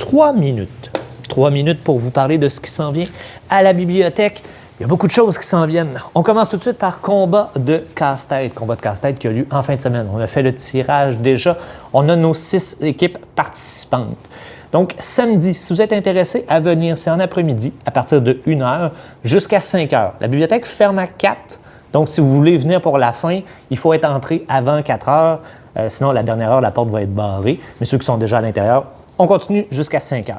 3 minutes. 3 minutes pour vous parler de ce qui s'en vient à la bibliothèque. Il y a beaucoup de choses qui s'en viennent. On commence tout de suite par combat de casse-tête. Combat de casse-tête qui a lieu en fin de semaine. On a fait le tirage déjà. On a nos 6 équipes participantes. Donc, samedi, si vous êtes intéressé à venir, c'est en après-midi, à partir de 1h jusqu'à 5h. La bibliothèque ferme à 4. Donc, si vous voulez venir pour la fin, il faut être entré avant 4h. Sinon, à la dernière heure, la porte va être barrée. Mais ceux qui sont déjà à l'intérieur, on continue jusqu'à 5h.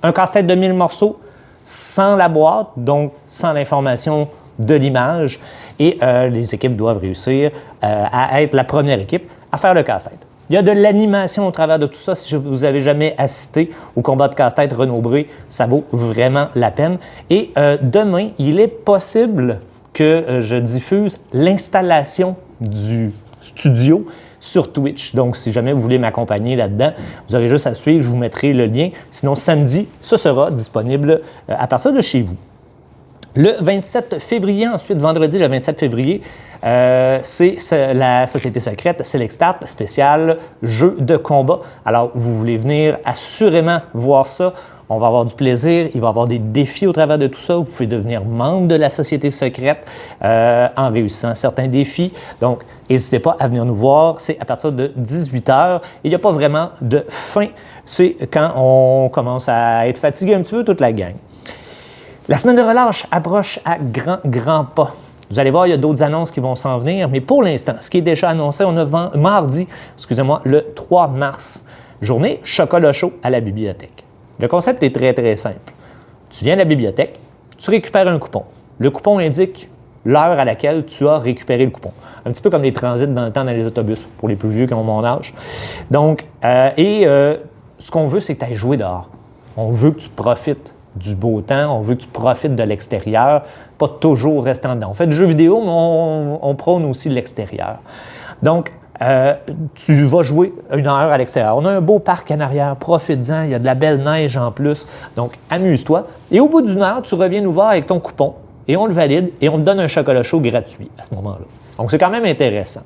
Un casse-tête de 1000 morceaux sans la boîte, donc sans l'information de l'image. Et les équipes doivent réussir à être la première équipe à faire le casse-tête. Il y a de l'animation au travers de tout ça. Si vous n'avez jamais assisté au combat de casse-tête Renaud-Bré, ça vaut vraiment la peine. Et demain, il est possible que je diffuse l'installation du studio sur Twitch. Donc, si jamais vous voulez m'accompagner là-dedans, vous aurez juste à suivre, je vous mettrai le lien. Sinon, samedi, ce sera disponible à partir de chez vous. Le 27 février, ensuite, vendredi, le 27 février, c'est la Société secrète Select Start spécial jeu de combat. Alors, vous voulez venir assurément voir ça. On va avoir du plaisir, il va y avoir des défis au travers de tout ça. Vous pouvez devenir membre de la Société secrète en réussissant certains défis. Donc, n'hésitez pas à venir nous voir. C'est à partir de 18h. Il n'y a pas vraiment de fin. C'est quand on commence à être fatigué un petit peu, toute la gang. La semaine de relâche approche à grands pas. Vous allez voir, il y a d'autres annonces qui vont s'en venir. Mais pour l'instant, ce qui est déjà annoncé, on a mardi, le 3 mars, journée chocolat chaud à la bibliothèque. Le concept est très, très simple. Tu viens à la bibliothèque, tu récupères un coupon. Le coupon indique l'heure à laquelle tu as récupéré le coupon. Un petit peu comme les transits dans le temps dans les autobus, pour les plus vieux qui ont mon âge. Donc, ce qu'on veut, c'est que tu ailles jouer dehors. On veut que tu profites du beau temps, on veut que tu profites de l'extérieur, pas toujours restant dedans. On fait du jeu vidéo, mais on prône aussi l'extérieur. Donc, tu vas jouer 1 heure à l'extérieur. On a un beau parc en arrière, profites-en, il y a de la belle neige en plus. Donc, amuse-toi. Et au bout d'1 heure, tu reviens nous voir avec ton coupon et on le valide et on te donne un chocolat chaud gratuit à ce moment-là. Donc, c'est quand même intéressant.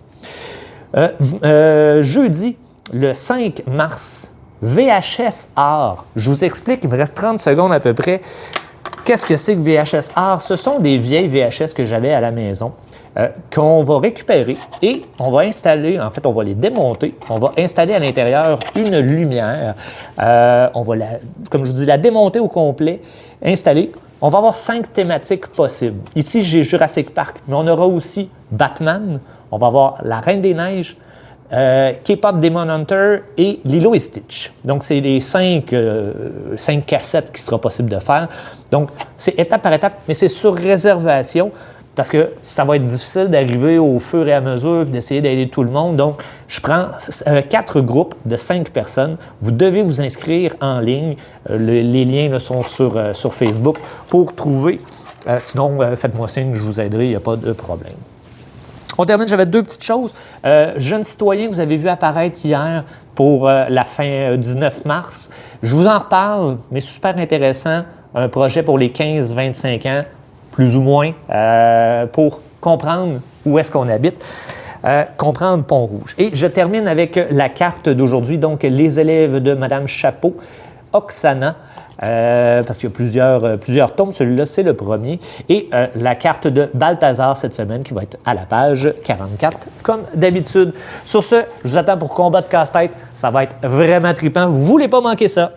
Jeudi, le 5 mars, VHS Art. Je vous explique, il me reste 30 secondes à peu près. Qu'est-ce que c'est que VHS Art? Ce sont des vieilles VHS que j'avais à la maison. Qu'on va récupérer et on va installer, en fait, on va les démonter. On va installer à l'intérieur une lumière. On va, comme je vous dis, la démonter au complet, installer. On va avoir 5 thématiques possibles. Ici, j'ai Jurassic Park, mais on aura aussi Batman. On va avoir La Reine des Neiges, K-Pop Demon Hunter et Lilo et Stitch. Donc, c'est les 5 cassettes qu'il sera possible de faire. Donc, c'est étape par étape, mais c'est sur réservation. Parce que ça va être difficile d'arriver au fur et à mesure et d'essayer d'aider tout le monde. Donc, je prends 4 groupes de 5 personnes. Vous devez vous inscrire en ligne. Les liens là, sont sur Facebook pour trouver. Sinon, faites-moi signe, je vous aiderai, il n'y a pas de problème. On termine, j'avais 2 petites choses. Jeunes citoyens, vous avez vu apparaître hier pour la fin 19 mars. Je vous en reparle, mais super intéressant. Un projet pour les 15-25 ans. Plus ou moins, pour comprendre où est-ce qu'on habite, comprendre Pont-Rouge. Et je termine avec la carte d'aujourd'hui, donc les élèves de Mme Chapeau, Oksana, parce qu'il y a plusieurs tomes, celui-là c'est le premier, et la carte de Balthazar cette semaine qui va être à la page 44, comme d'habitude. Sur ce, je vous attends pour combat de casse-tête, ça va être vraiment trippant, vous ne voulez pas manquer ça.